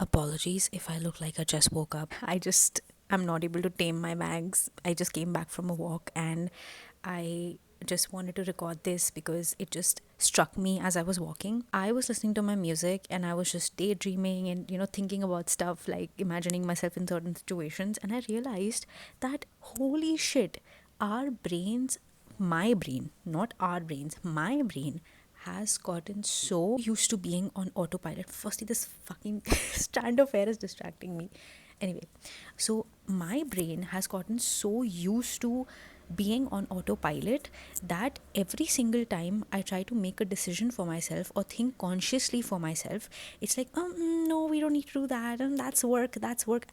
Apologies if I look like I just woke up. I'm not able to tame my bags. I just came back from a walk and I just wanted to record this because it just struck me as I was walking. I was listening to my music and I was just daydreaming and, thinking about stuff like imagining myself in certain situations. And I realized that holy shit, our brains, my brain, not our brains, my brain has gotten so used to being on autopilot. Firstly, this fucking stand of hair is distracting me. Anyway, so my brain has gotten so used to being on autopilot that every single time I try to make a decision for myself or think consciously for myself, it's like, no, we don't need to do that. And that's work. That's work.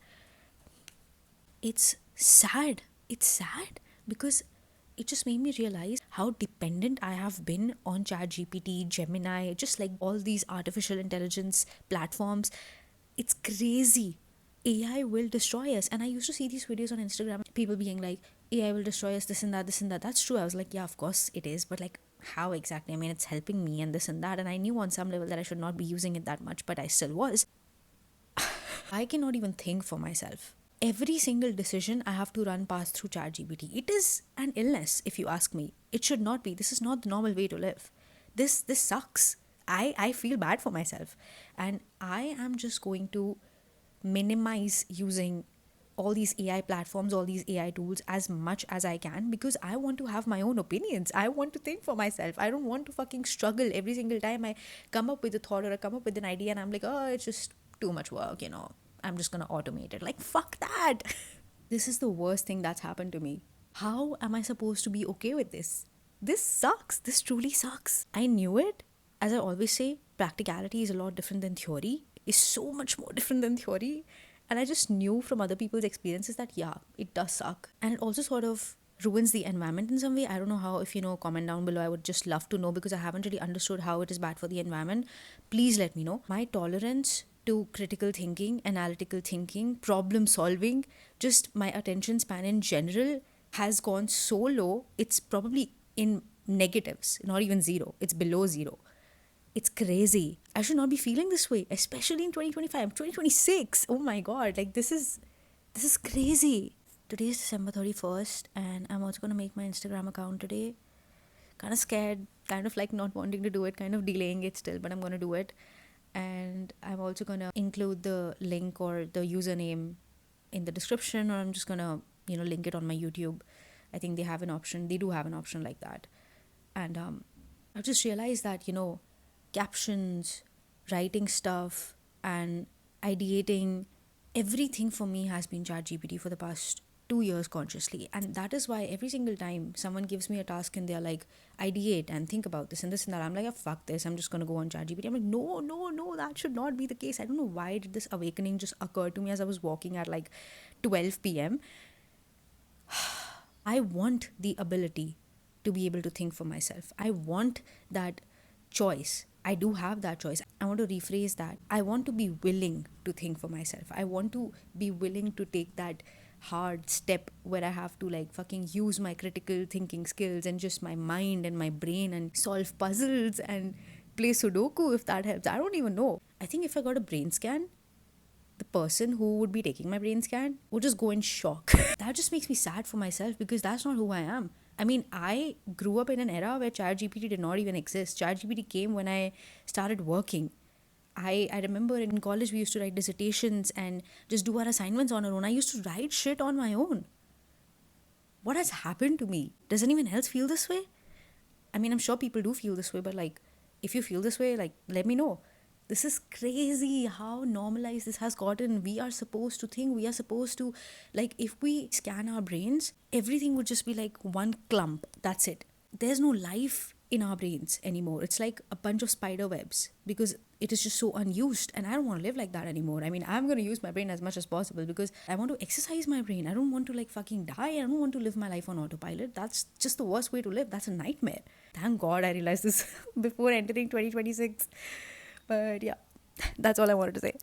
It's sad. It's sad because it just made me realize how dependent I have been on ChatGPT, Gemini, just like all these artificial intelligence platforms. It's crazy. AI will destroy us. And I used to see these videos on Instagram, people being like, AI will destroy us, this and that, this and that. That's true. I was like, yeah, of course it is. But like, how exactly? I mean, it's helping me and this and that. And I knew on some level that I should not be using it that much, but I still was. I cannot even think for myself. Every single decision I have to run past through ChatGPT. It is an illness, if you ask me. It should not be. This is not the normal way to live. This sucks. I feel bad for myself. And I am just going to minimize using all these AI platforms, all these AI tools as much as I can because I want to have my own opinions. I want to think for myself. I don't want to fucking struggle every single time I come up with a thought or I come up with an idea and I'm like, oh, it's just too much work. I'm just gonna automate it. Like, fuck that. This is the worst thing that's happened to me. How am I supposed to be okay with this? This sucks. This truly sucks. I knew it. As I always say, practicality is a lot different than theory. It's so much more different than theory. And I just knew from other people's experiences that, yeah, it does suck. And it also sort of ruins the environment in some way. I don't know how. If you know, comment down below. I would just love to know because I haven't really understood how it is bad for the environment. Please let me know. My tolerance to critical thinking, analytical thinking, problem solving, just my attention span in general has gone so low. It's probably in negatives, not even zero. It's below zero. It's crazy. I should not be feeling this way, especially in 2025, 2026. Oh my god, like this is crazy. Today is December 31st and I'm also going to make my Instagram account today. Kind of scared, kind of like not wanting to do it, kind of delaying it still, but I'm going to do it. And I'm also going to include the link or the username in the description, or I'm just going to, link it on my YouTube. I think they have an option. They do have an option like that. And I've just realized that, captions, writing stuff, and ideating, everything for me has been ChatGPT for the past 2 years consciously. And that is why every single time someone gives me a task and they're like, ideate and think about this and this and that, I'm like, oh, fuck this. I'm just going to go on ChatGPT. I'm like, no, no, no, that should not be the case. I don't know why did this awakening just occur to me as I was walking at like 12 p.m. I want the ability to be able to think for myself. I want that choice. I do have that choice. I want to rephrase that. I want to be willing to think for myself. I want to be willing to take that hard step where I have to like fucking use my critical thinking skills and just my mind and my brain and solve puzzles and play Sudoku if that helps. I don't even know. I think if I got a brain scan, the person who would be taking my brain scan would just go in shock. That just makes me sad for myself because that's not who I am. I mean, I grew up in an era where ChatGPT did not even exist. ChatGPT came when I started working. I remember in college we used to write dissertations and just do our assignments on our own. I used to write shit on my own. What has happened to me? Does anyone else feel this way? I mean, I'm sure people do feel this way, but like, if you feel this way, like, let me know. This is crazy how normalized this has gotten. We are supposed to think, we are supposed to, like, if we scan our brains, everything would just be like one clump. That's it. There's no life in our brains anymore. It's like a bunch of spider webs because it is just so unused. And I don't want to live like that anymore. I mean, I'm going to use my brain as much as possible because I want to exercise my brain. I don't want to like fucking die. I don't want to live my life on autopilot. That's just the worst way to live. That's a nightmare. Thank God I realized this before entering 2026. But yeah, that's all I wanted to say.